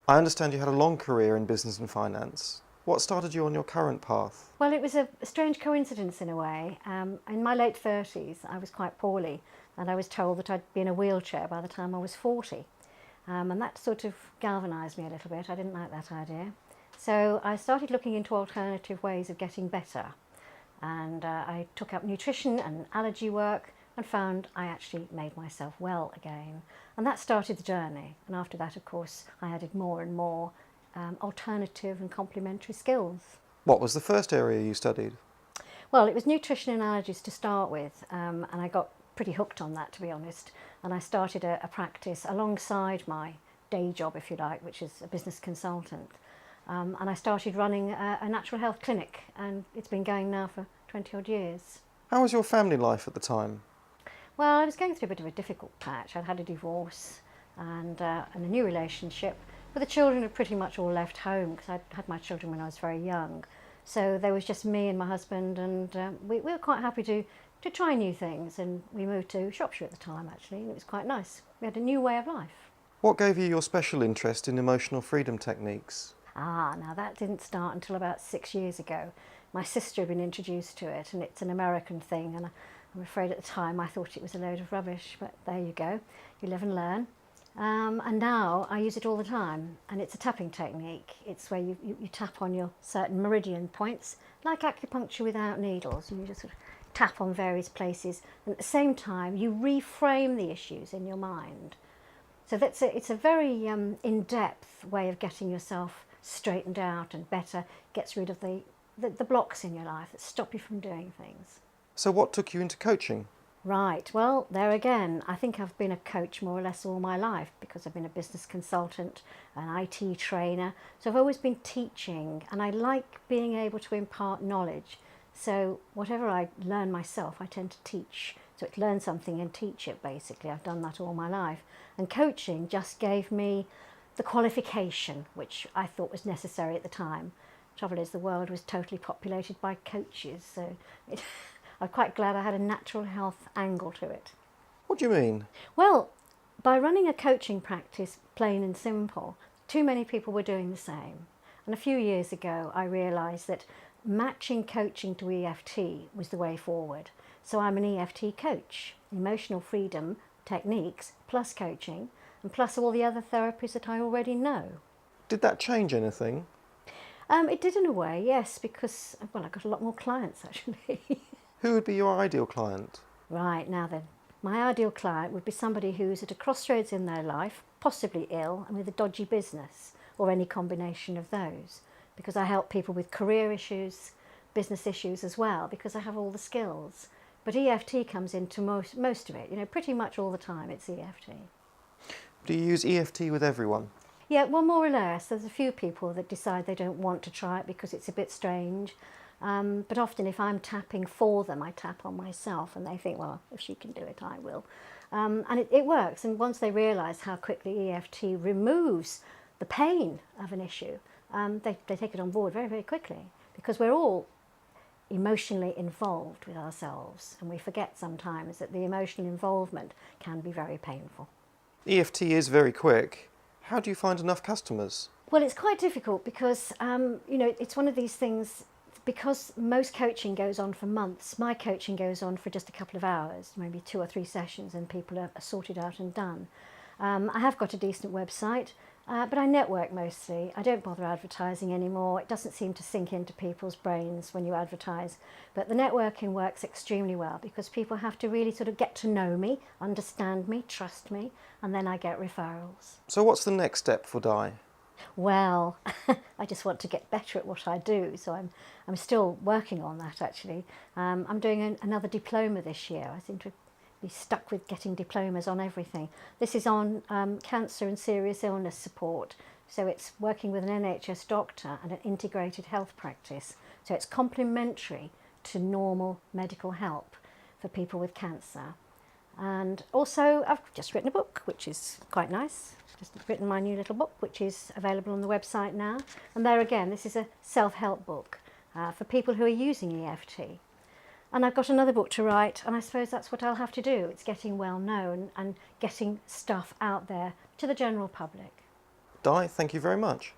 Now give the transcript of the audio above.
I understand you had a long career in business and finance. What started you on your current path? Well, it was a strange coincidence in a way. In my late 30s, I was quite poorly, and I was told that I'd be in a wheelchair by the time I was 40. And that sort of galvanised me a little bit. I didn't like that idea. So I started looking into alternative ways of getting better. And I took up nutrition and allergy work and found I actually made myself well again. And that started the journey. And after that, of course, I added more and more alternative and complementary skills. What was the first area you studied? Well, it was nutrition and allergies to start with, and I got pretty hooked on that, to be honest. And I started a practice alongside my day job, if you like, which is a business consultant. And I started running a natural health clinic, and it's been going now for 20 odd years. How was your family life at the time? Well, I was going through a bit of a difficult patch. I'd had a divorce and a new relationship, but the children had pretty much all left home because I'd had my children when I was very young. So there was just me and my husband, and we were quite happy to try new things. And we moved to Shropshire at the time, actually, and it was quite nice. We had a new way of life. What gave you your special interest in emotional freedom techniques? Now that didn't start until about 6 years ago. My sister had been introduced to it, and it's an American thing, and I'm afraid at the time I thought it was a load of rubbish, but there you go, you live and learn. And now I use it all the time, and it's a tapping technique. It's where you tap on your certain meridian points, like acupuncture without needles. You just sort of tap on various places, and at the same time you reframe the issues in your mind. So it's a very in-depth way of getting yourself straightened out and better, gets rid of the blocks in your life that stop you from doing things. So what took you into coaching? Right, well, there again, I think I've been a coach more or less all my life because I've been a business consultant, an IT trainer, so I've always been teaching, and I like being able to impart knowledge. So whatever I learn myself, I tend to teach. So it's learn something and teach it, basically. I've done that all my life. And coaching just gave me the qualification, which I thought was necessary at the time. Trouble is, the world was totally populated by coaches, so I'm quite glad I had a natural health angle to it. What do you mean? Well, by running a coaching practice, plain and simple, too many people were doing the same. And a few years ago, I realised that matching coaching to EFT was the way forward. So I'm an EFT coach, emotional freedom techniques plus coaching, and plus all the other therapies that I already know. Did that change anything? It did in a way, yes, because, well, I got a lot more clients actually. Who would be your ideal client? Right, now then, my ideal client would be somebody who's at a crossroads in their life, possibly ill and with a dodgy business, or any combination of those, because I help people with career issues, business issues as well, because I have all the skills. But EFT comes into most of it, pretty much all the time it's EFT. Do you use EFT with everyone? Yeah, well, more or less. There's a few people that decide they don't want to try it because it's a bit strange. But often if I'm tapping for them, I tap on myself and they think, well, if she can do it, I will. And it works. And once they realise how quickly EFT removes the pain of an issue, they take it on board very, very quickly, because we're all emotionally involved with ourselves, and we forget sometimes that the emotional involvement can be very painful. EFT is very quick. How do you find enough customers? Well, it's quite difficult because, it's one of these things, because most coaching goes on for months. My coaching goes on for just a couple of hours, maybe 2 or 3 sessions, and people are sorted out and done. I have got a decent website, but I network mostly. I don't bother advertising anymore. It doesn't seem to sink into people's brains when you advertise. But the networking works extremely well because people have to really sort of get to know me, understand me, trust me, and then I get referrals. So what's the next step for Di? Well, I just want to get better at what I do, so I'm still working on that actually. I'm doing another diploma this year. I seem to be stuck with getting diplomas on everything. This is on cancer and serious illness support, so it's working with an NHS doctor and an integrated health practice, so it's complementary to normal medical help for people with cancer. And also I've just written a book, which is quite nice. Just written my new little book, which is available on the website now. And there again, this is a self-help book for people who are using EFT. And I've got another book to write, and I suppose that's what I'll have to do. It's getting well known and getting stuff out there to the general public. Di, thank you very much.